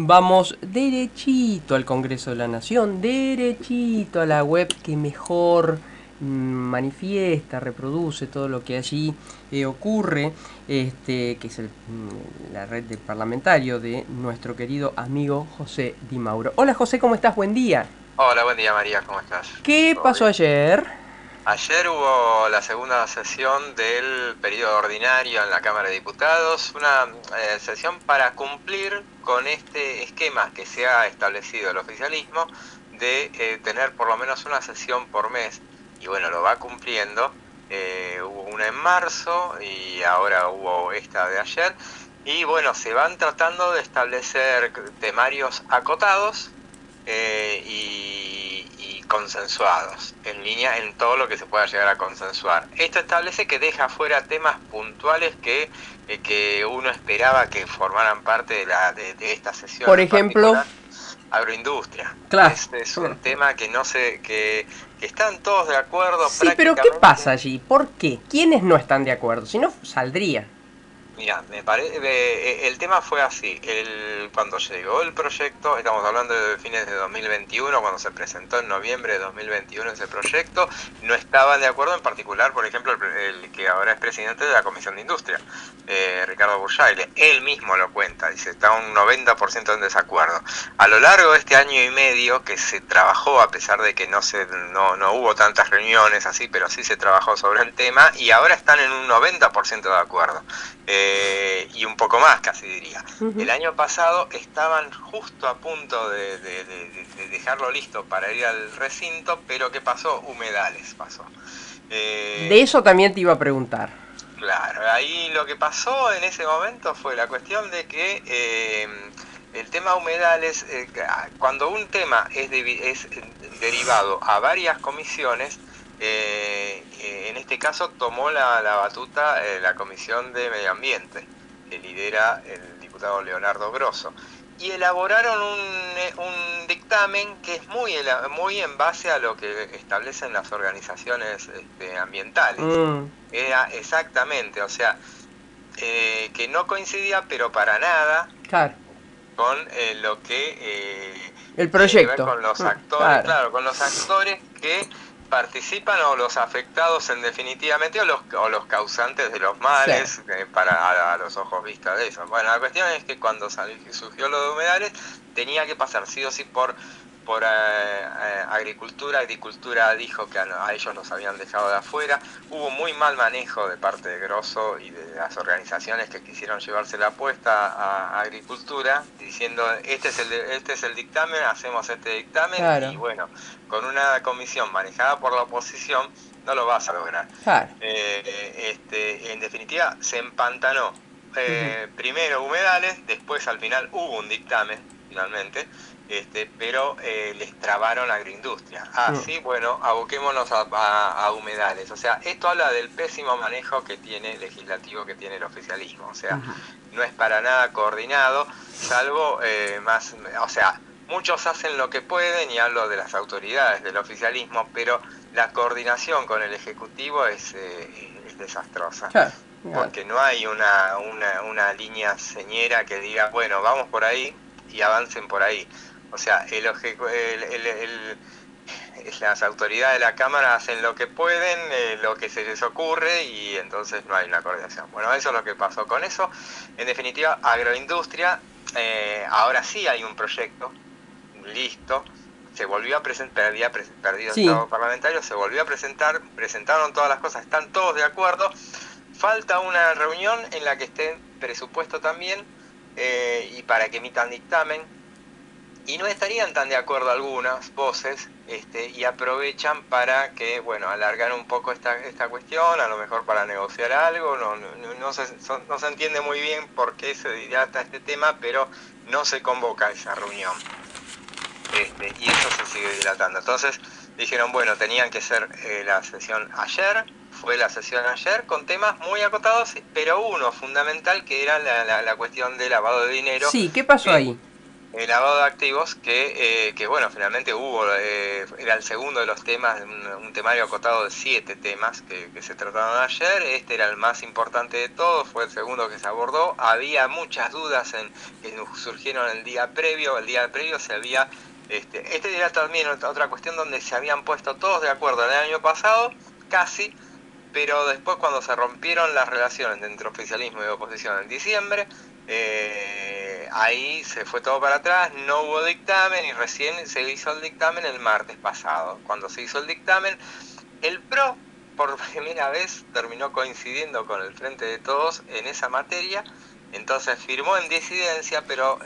Vamos derechito al Congreso de la Nación, derechito a la web que mejor manifiesta, reproduce todo lo que allí ocurre, que es la red de parlamentario de nuestro querido amigo José Di Mauro. Hola José, ¿cómo estás? Buen día. Hola, buen día María, ¿cómo estás? ¿Qué ¿Todo pasó bien? ayer? Ayer hubo la segunda sesión del periodo ordinario en la Cámara de Diputados, una sesión para cumplir con este esquema que se ha establecido el oficialismo de tener por lo menos una sesión por mes. Y bueno, lo va cumpliendo. Hubo una en marzo y ahora hubo esta de ayer. Y bueno, se van tratando de establecer temarios acotados y consensuados, en línea en todo lo que se pueda llegar a consensuar. Esto establece que deja fuera temas puntuales que uno esperaba que formaran parte de esta sesión Por en ejemplo, particular. Agroindustria. claro. Este es un tema que no sé, que están todos de acuerdo Sí, pero ¿qué pasa prácticamente. allí? ¿Por qué? ¿Quiénes no están de acuerdo? Si no, saldría. Mira, me parece, el tema fue así. Cuando llegó el proyecto, estamos hablando de fines de 2021, cuando se presentó en noviembre de 2021 ese proyecto, no estaban de acuerdo, en particular, por ejemplo, el que ahora es presidente de la Comisión de Industria, Ricardo Burjaile. Él mismo lo cuenta, dice, está un 90% en desacuerdo. A lo largo de este año y medio que se trabajó, a pesar de que no hubo tantas reuniones así, pero sí se trabajó sobre el tema, y ahora están en un 90% de acuerdo. Y un poco más, casi diría. Ujú. El año pasado estaban justo a punto de dejarlo listo para ir al recinto, pero ¿qué pasó? Humedales pasó. De Eh, eso también te iba a preguntar. claro, ahí lo que pasó en ese momento fue la cuestión de que el tema humedales, cuando un tema es derivado a varias comisiones, en este caso tomó la batuta la Comisión de Medio Ambiente, que lidera el diputado Leonardo Grosso, y elaboraron un dictamen que es muy en base a lo que establecen las organizaciones ambientales. Mm, Era exactamente, o sea, que no coincidía, pero para nada, claro. con lo que El tiene que ver proyecto. con los actores, Claro. claro, con los actores que participan o los afectados en definitivamente o los causantes de los Sí. males a los ojos vistas de eso. Bueno, la cuestión es que cuando surgió lo de humedales tenía que pasar sí o sí por agricultura. Agricultura dijo que a ellos los habían dejado de afuera. Hubo muy mal manejo de parte de Grosso y de las organizaciones que quisieron llevarse la apuesta a agricultura, diciendo este es el dictamen, hacemos este dictamen Claro. y bueno, con una comisión manejada por la oposición no lo vas a lograr. Claro. En definitiva, se empantanó. Ujú. Primero humedales, después al final hubo un dictamen, finalmente, pero les trabaron agroindustria. Ah, Mm. sí, bueno, aboquémonos a humedales. O sea, esto habla del pésimo manejo que tiene legislativo, que tiene el oficialismo. O sea, Ujú. no es para nada coordinado, salvo más, o sea, muchos hacen lo que pueden y hablo de las autoridades del oficialismo, pero la coordinación con el Ejecutivo es desastrosa, Claro. Claro. porque no hay una línea señera que diga, bueno, vamos por ahí y avancen por ahí. O sea, las autoridades de la Cámara hacen lo que pueden, lo que se les ocurre y entonces no hay una coordinación. Bueno, eso es lo que pasó con eso. En definitiva, agroindustria, ahora sí hay un proyecto listo, se volvió a presentar, había perdido Sí. estado parlamentario, se volvió a presentar, presentaron todas las cosas, están todos de acuerdo, falta una reunión en la que esté presupuesto también y para que emitan dictamen, y no estarían tan de acuerdo algunas voces y aprovechan para que, bueno, alargar un poco esta cuestión, a lo mejor para negociar algo, no se entiende muy bien por qué se dilata este tema, pero no se convoca esa reunión. Y eso se sigue dilatando. Entonces dijeron, bueno, tenían que ser la sesión ayer, fue la sesión ayer con temas muy acotados, pero uno fundamental que era la cuestión de lavado de dinero, Sí, ¿qué pasó que ahí? lavado de activos, que bueno, finalmente hubo, era el segundo de los temas, un temario acotado de 7 temas que se trataron ayer. Este era el más importante de todos, fue el segundo que se abordó. Había muchas dudas que surgieron el día previo. El día previo se había... Este era también otra cuestión donde se habían puesto todos de acuerdo el año pasado, casi, pero después cuando se rompieron las relaciones entre oficialismo y oposición en diciembre, ahí se fue todo para atrás, no hubo dictamen y recién se hizo el dictamen el martes pasado. Cuando se hizo el dictamen, el PRO por primera vez terminó coincidiendo con el Frente de Todos en esa materia. Entonces firmó en disidencia, pero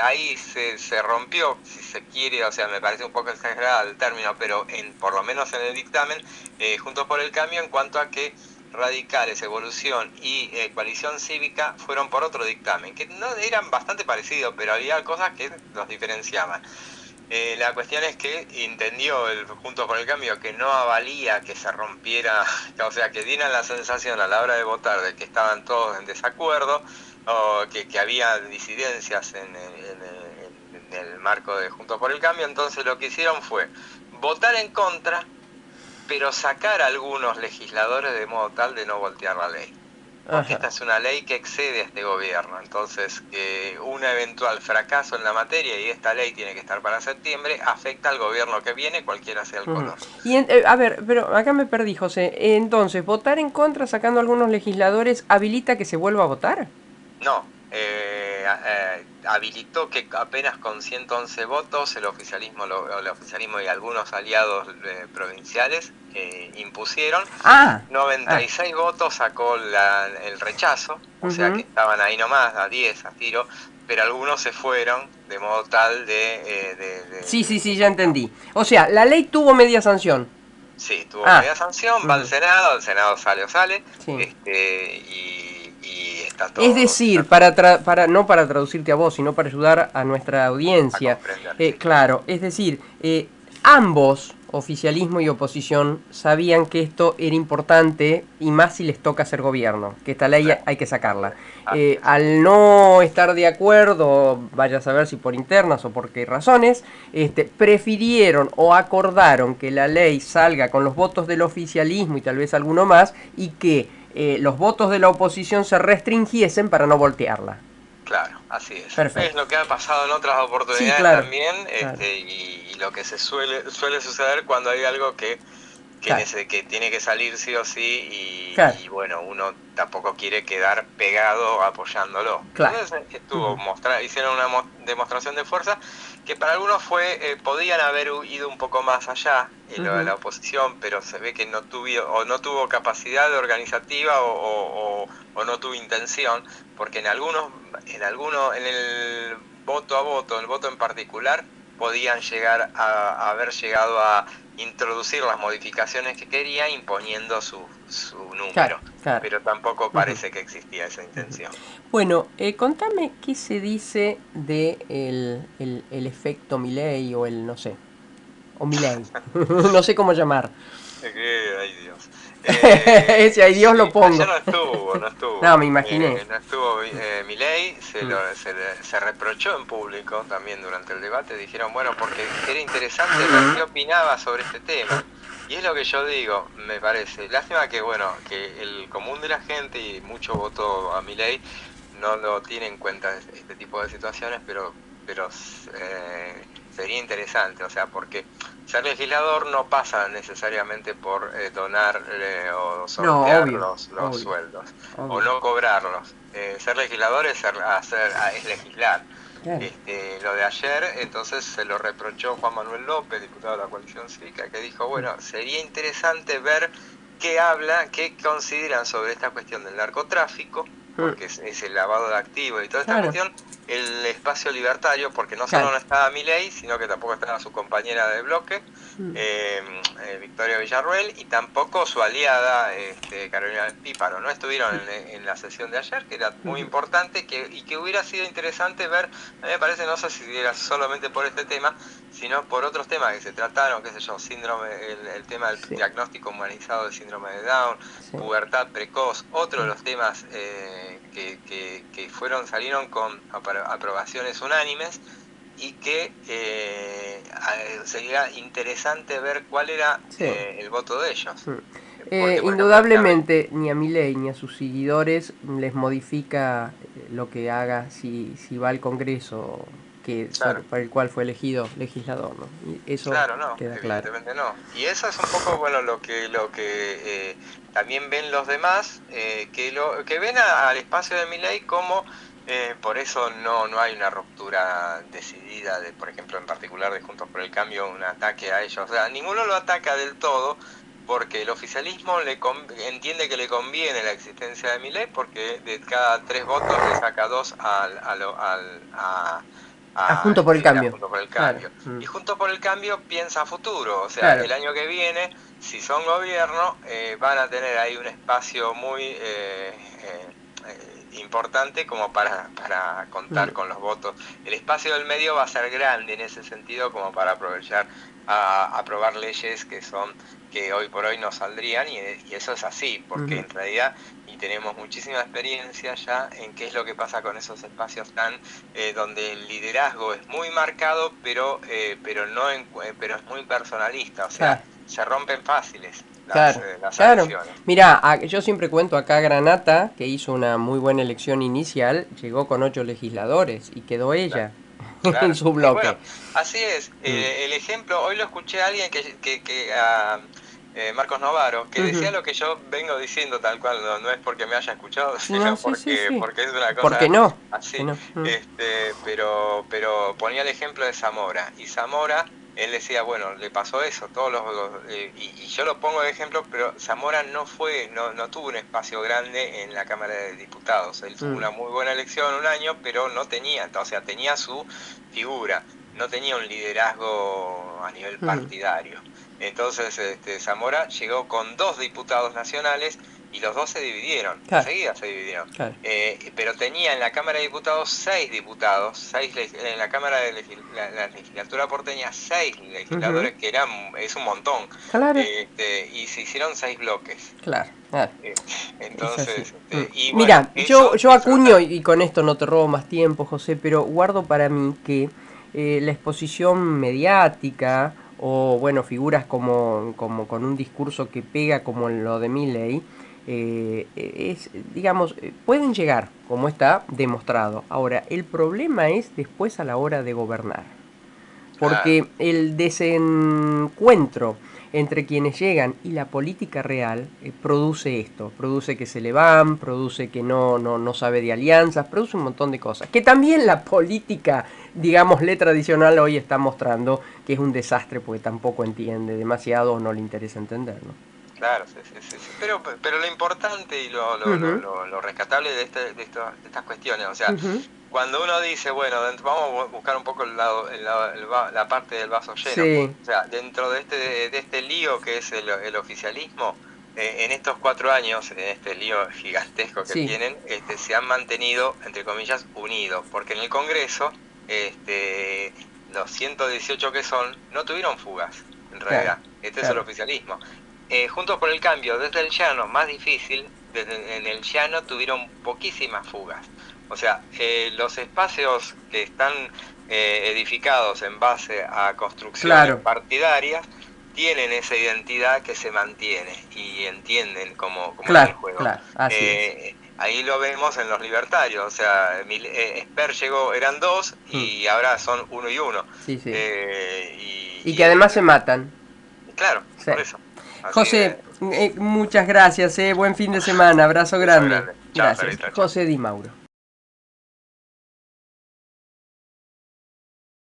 ahí se rompió, si se quiere, o sea, me parece un poco exagerado el término, pero por lo menos en el dictamen, Juntos por el Cambio, en cuanto a que Radicales, Evolución y Coalición Cívica fueron por otro dictamen, que no eran bastante parecidos, pero había cosas que los diferenciaban. La cuestión es que entendió el Juntos por el Cambio que no avalía que se rompiera, o sea, que dieran la sensación a la hora de votar de que estaban todos en desacuerdo, o que había disidencias en el marco de Juntos por el Cambio. Entonces lo que hicieron fue votar en contra, pero sacar a algunos legisladores de modo tal de no voltear la ley. Porque esta es una ley que excede a este gobierno. Entonces, un eventual fracaso en la materia, y esta ley tiene que estar para septiembre, afecta al gobierno que viene, cualquiera sea el color. Y a ver, pero acá me perdí, José. Entonces, ¿votar en contra sacando a algunos legisladores habilita que se vuelva a votar? No, habilitó que apenas con 111 votos el oficialismo y algunos aliados provinciales impusieron. 96 votos sacó el rechazo, o sea que estaban ahí nomás, a 10, a tiro, pero algunos se fueron de modo tal de sí, ya entendí. O sea, la ley tuvo media sanción. Sí, tuvo media sanción, va al Senado, el Senado sale, sí. y está todo. Es decir, no para traducirte a vos, sino para ayudar a nuestra audiencia. Claro, es decir, ambos, oficialismo y oposición, sabían que esto era importante, y más si les toca hacer gobierno, que esta ley hay que sacarla. Al no estar de acuerdo, vaya a saber si por internas o por qué razones, prefirieron o acordaron que la ley salga con los votos del oficialismo y tal vez alguno más, y que los votos de la oposición se restringiesen para no voltearla. Claro, así es. Perfecto. Es lo que ha pasado en otras oportunidades también, y lo que se suele suceder cuando hay algo que tiene que salir sí o sí, y bueno, uno tampoco quiere quedar pegado apoyándolo. Entonces hicieron una demostración de fuerza que para algunos podían haber ido un poco más allá la oposición, pero se ve que no tuvo capacidad organizativa o no tuvo intención, porque en el voto a voto, el voto en particular, podían haber llegado a introducir las modificaciones que quería imponiendo su número, pero tampoco parece que existía esa intención. Bueno, contame qué se dice de el efecto Milei, o el no sé, o Milei, no sé cómo llamar. Ay Dios. Ese ay Dios lo pongo. Ayer no estuvo. No, me imaginé. No estuvo Milei, se reprochó en público también durante el debate. Dijeron, bueno, porque era interesante ver qué opinaba sobre este tema. Y es lo que yo digo, me parece. Lástima que, bueno, que el común de la gente, y mucho votó a Milei, no lo tiene en cuenta este tipo de situaciones, pero sería interesante, o sea, porque ser legislador no pasa necesariamente por donar o sortear los sueldos, o no cobrarlos. Ser legislador es legislar. Lo de ayer, entonces, se lo reprochó Juan Manuel López, diputado de la Coalición Cívica, que dijo, bueno, sería interesante ver qué consideran sobre esta cuestión del narcotráfico, porque es el lavado de activos y toda esta cuestión, el espacio libertario, porque no solo no estaba Milei, sino que tampoco estaba su compañera de bloque, Victoria Villarruel, y tampoco su aliada, Carolina Píparo. No estuvieron en la sesión de ayer, que era muy importante, y que hubiera sido interesante ver. A mí me parece, no sé si era solamente por este tema, sino por otros temas que se trataron, qué sé yo, el tema del diagnóstico humanizado del síndrome de Down, pubertad precoz, otro de los temas que salieron con aprobaciones unánimes, y que sería interesante ver cuál era Sí. el voto de ellos. Porque, indudablemente ni a Milei ni a sus seguidores les modifica lo que haga si va al Congreso claro, para el cual fue elegido legislador, ¿no? Y eso claro, no, queda claro. evidentemente no. Y eso es un poco, bueno, lo que también ven los demás, que ven al espacio de Milei como, por eso no hay una ruptura decidida, por ejemplo, en particular de Juntos por el Cambio, un ataque a ellos. O sea, ninguno lo ataca del todo, porque el oficialismo entiende que le conviene la existencia de Milei, porque de cada 3 votos le saca 2 Junto por el a Cambio. Juntos por el Claro. Cambio. Y Juntos por el Cambio piensa a futuro, o sea, Claro. el año que viene, si son gobierno, van a tener ahí un espacio muy importante como para contar con los votos. El espacio del medio va a ser grande en ese sentido, como para aprovechar a aprobar leyes que hoy por hoy no saldrían, y eso es así, porque en realidad, y tenemos muchísima experiencia ya en qué es lo que pasa con esos espacios donde el liderazgo es muy marcado, pero es muy personalista, o sea, se rompen fáciles las adhesiones. Mira, yo siempre cuento acá Granata, que hizo una muy buena elección inicial, llegó con 8 legisladores y quedó ella. Claro. En su bloque. Bueno, así es. El ejemplo, hoy lo escuché a alguien Marcos Novaro, que decía lo que yo vengo diciendo tal cual, no es porque me haya escuchado, sino porque es una cosa ¿por qué no? así. No. Pero ponía el ejemplo de Zamora, y Zamora, él decía, bueno, le pasó eso, y yo lo pongo de ejemplo, pero Zamora no tuvo un espacio grande en la Cámara de Diputados. Él tuvo una muy buena elección un año, pero no tenía, o sea, tenía su figura, no tenía un liderazgo a nivel partidario. Entonces Zamora llegó con 2 diputados nacionales y los 2 se dividieron, enseguida se dividieron. Pero tenía en la Cámara de Diputados 6 diputados, en la Cámara de la legislatura porteña 6 legisladores, que es un montón. Claro. Y se hicieron 6 bloques. Claro. Entonces, y mira, bueno, yo acuño, y con esto no te robo más tiempo, José, pero guardo para mí que la exposición mediática, o bueno, figuras como con un discurso que pega como lo de Milei, digamos, pueden llegar, como está demostrado. Ahora, el problema es después a la hora de gobernar, porque el desencuentro entre quienes llegan y la política real produce esto, produce que se le van, produce que no sabe de alianzas, produce un montón de cosas, que también la política, digámosle, tradicional hoy está mostrando que es un desastre, porque tampoco entiende demasiado o no le interesa entender, ¿no? Claro, sí. Pero lo importante y lo rescatable de estas cuestiones, o sea, cuando uno dice, bueno, vamos a buscar un poco la parte del vaso lleno, o sea, dentro de este lío que es el oficialismo, en estos 4 años, en este lío gigantesco que tienen, se han mantenido, entre comillas, unidos, porque en el Congreso, los 118 que son, no tuvieron fugas, en realidad. Es el oficialismo. Juntos por el Cambio, desde el llano, más difícil, en el llano tuvieron poquísimas fugas. O sea, los espacios que están edificados en base a construcciones partidarias tienen esa identidad que se mantiene y entienden cómo es el juego. Ahí lo vemos en los libertarios, o sea, Esper llegó, eran 2 y ahora son 1 y 1. Y que además se matan. Claro, por eso. José, muchas gracias, buen fin de semana, abrazo grande. Gracias. José Di Mauro.